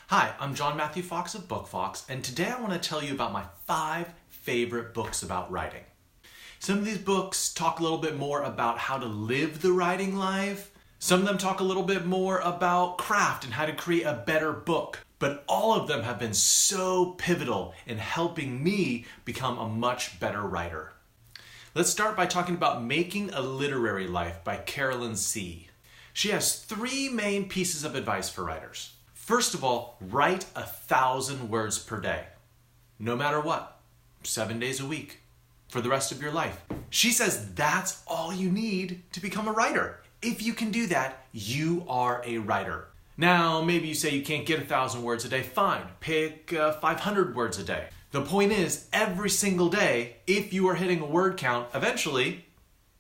Hi, I'm John Matthew Fox of Book Fox, and today I want to tell you about my 5 favorite books about writing. Some of these books talk a little bit more about how to live the writing life. Some of them talk a little bit more about craft and how to create a better book. But all of them have been so pivotal in helping me become a much better writer. Let's start by talking about Making a Literary Life by Carolyn C. She has 3 main pieces of advice for writers. First of all, write 1,000 words per day. No matter what, 7 days a week, for the rest of your life. She says that's all you need to become a writer. If you can do that, you are a writer. Now, maybe you say you can't get 1,000 words a day. Fine, pick 500 words a day. The point is, every single day, if you are hitting a word count, eventually,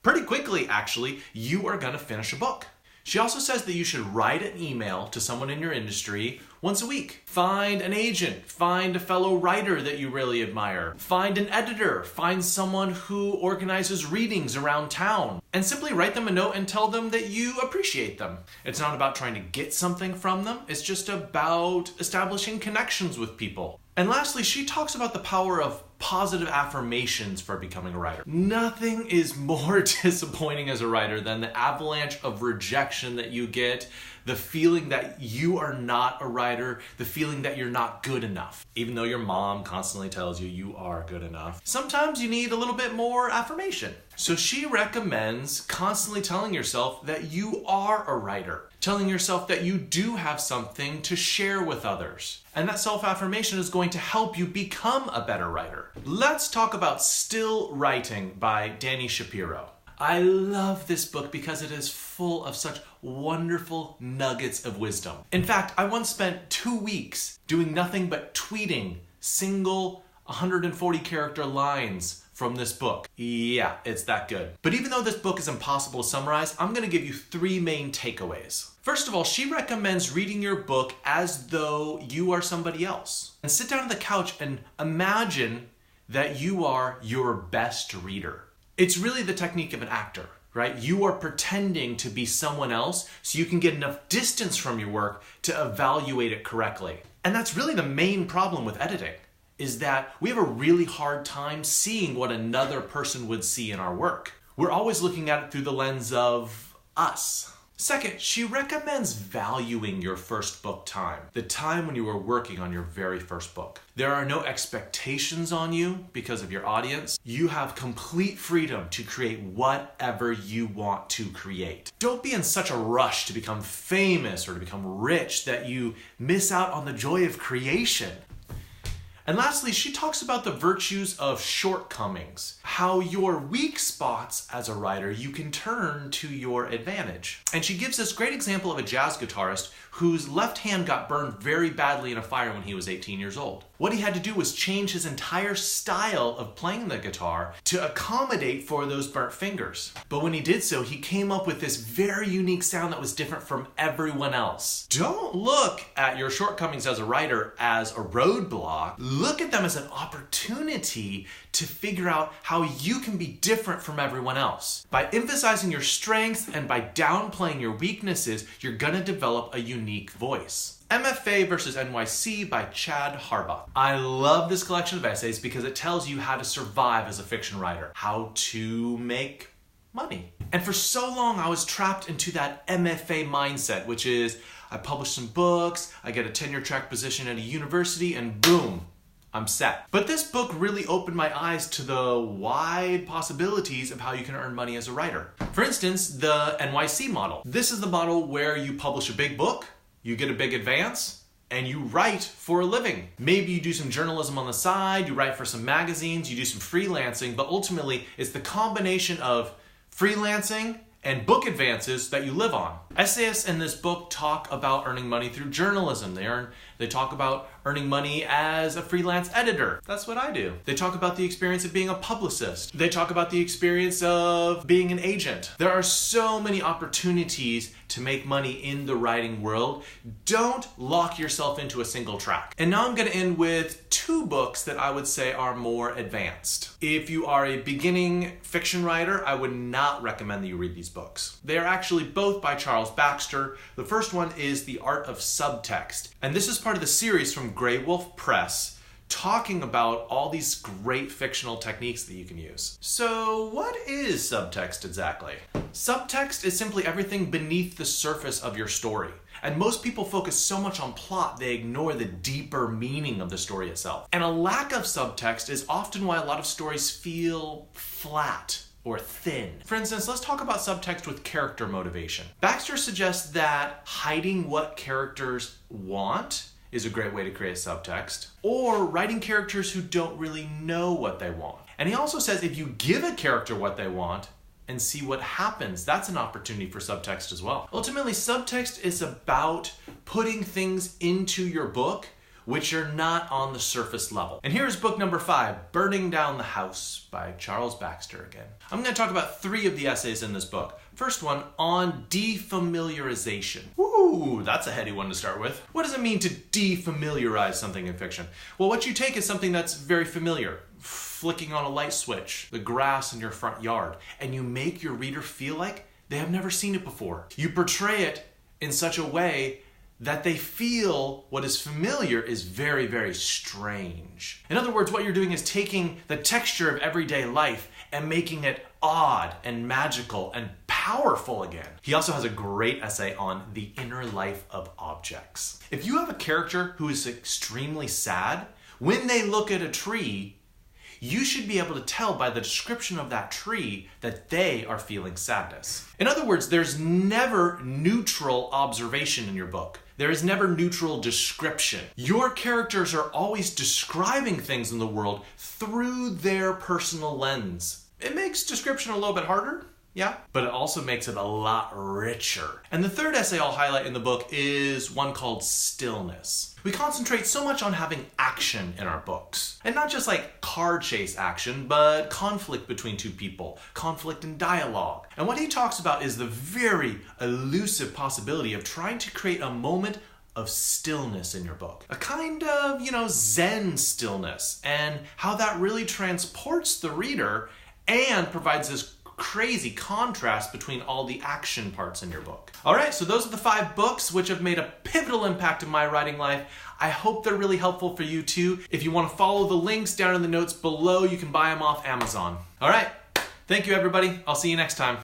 pretty quickly actually, you are gonna finish a book. She also says that you should write an email to someone in your industry once a week. Find an agent, find a fellow writer that you really admire, find an editor, find someone who organizes readings around town, and simply write them a note and tell them that you appreciate them. It's not about trying to get something from them, it's just about establishing connections with people. And lastly, she talks about the power of positive affirmations for becoming a writer. Nothing is more disappointing as a writer than the avalanche of rejection that you get, the feeling that you are not a writer, the feeling that you're not good enough, even though your mom constantly tells you you are good enough. Sometimes you need a little bit more affirmation. So she recommends constantly telling yourself that you are a writer, telling yourself that you do have something to share with others. And that self-affirmation is going to help you become a better writer. Let's talk about Still Writing by Dani Shapiro. I love this book because it is full of such wonderful nuggets of wisdom. In fact, I once spent 2 weeks doing nothing but tweeting single 140 character lines from this book. Yeah, it's that good. But even though this book is impossible to summarize, I'm going to give you 3 main takeaways. First of all, she recommends reading your book as though you are somebody else. And sit down on the couch and imagine that you are your best reader. It's really the technique of an actor, right? You are pretending to be someone else so you can get enough distance from your work to evaluate it correctly. And that's really the main problem with editing, is that we have a really hard time seeing what another person would see in our work. We're always looking at it through the lens of us. Second, she recommends valuing your first book time, the time when you were working on your very first book. There are no expectations on you because of your audience. You have complete freedom to create whatever you want to create. Don't be in such a rush to become famous or to become rich that you miss out on the joy of creation. And lastly, she talks about the virtues of shortcomings, how your weak spots as a writer you can turn to your advantage. And she gives this great example of a jazz guitarist whose left hand got burned very badly in a fire when he was 18 years old. What he had to do was change his entire style of playing the guitar to accommodate for those burnt fingers. But when he did so, he came up with this very unique sound that was different from everyone else. Don't look at your shortcomings as a writer as a roadblock. Look at them as an opportunity to figure out how you can be different from everyone else. By emphasizing your strengths and by downplaying your weaknesses, you're gonna develop a unique voice. MFA versus NYC by Chad Harbach. I love this collection of essays because it tells you how to survive as a fiction writer, how to make money. And for so long, I was trapped into that MFA mindset, which is I publish some books, I get a tenure track position at a university, and boom, I'm set. But this book really opened my eyes to the wide possibilities of how you can earn money as a writer. For instance, the NYC model. This is the model where you publish a big book, you get a big advance, and you write for a living. Maybe you do some journalism on the side, you write for some magazines, you do some freelancing, but ultimately it's the combination of freelancing and book advances that you live on. Essayists in this book talk about earning money through journalism. They talk about earning money as a freelance editor. That's what I do. They talk about the experience of being a publicist. They talk about the experience of being an agent. There are so many opportunities to make money in the writing world. Don't lock yourself into a single track. And now I'm going to end with 2 books that I would say are more advanced. If you are a beginning fiction writer, I would not recommend that you read these books. They are actually both by Charles Charles Baxter. The first one is The Art of Subtext. And this is part of the series from Grey Wolf Press, talking about all these great fictional techniques that you can use. So what is subtext exactly? Subtext is simply everything beneath the surface of your story. And most people focus so much on plot, they ignore the deeper meaning of the story itself. And a lack of subtext is often why a lot of stories feel flat or thin. For instance, let's talk about subtext with character motivation. Baxter suggests that hiding what characters want is a great way to create subtext, or writing characters who don't really know what they want. And he also says if you give a character what they want and see what happens, that's an opportunity for subtext as well. Ultimately, subtext is about putting things into your book which are not on the surface level. And here's book number 5, Burning Down the House by Charles Baxter again. I'm going to talk about 3 of the essays in this book. First one, on defamiliarization. Ooh, that's a heady one to start with. What does it mean to defamiliarize something in fiction? Well, what you take is something that's very familiar, flicking on a light switch, the grass in your front yard, and you make your reader feel like they have never seen it before. You portray it in such a way that they feel what is familiar is very, very strange. In other words, what you're doing is taking the texture of everyday life and making it odd and magical and powerful again. He also has a great essay on the inner life of objects. If you have a character who is extremely sad, when they look at a tree, you should be able to tell by the description of that tree that they are feeling sadness. In other words, there's never neutral observation in your book. There is never neutral description. Your characters are always describing things in the world through their personal lens. It makes description a little bit harder, yeah, but it also makes it a lot richer. And the third essay I'll highlight in the book is one called Stillness. We concentrate so much on having action in our books. And not just like car chase action, but conflict between two people, conflict and dialogue. And what he talks about is the very elusive possibility of trying to create a moment of stillness in your book. A kind of, Zen stillness, and how that really transports the reader and provides this crazy contrast between all the action parts in your book. All right, so those are the 5 books which have made a pivotal impact in my writing life. I hope they're really helpful for you too. If you want to follow the links down in the notes below, you can buy them off Amazon. All right, thank you everybody. I'll see you next time.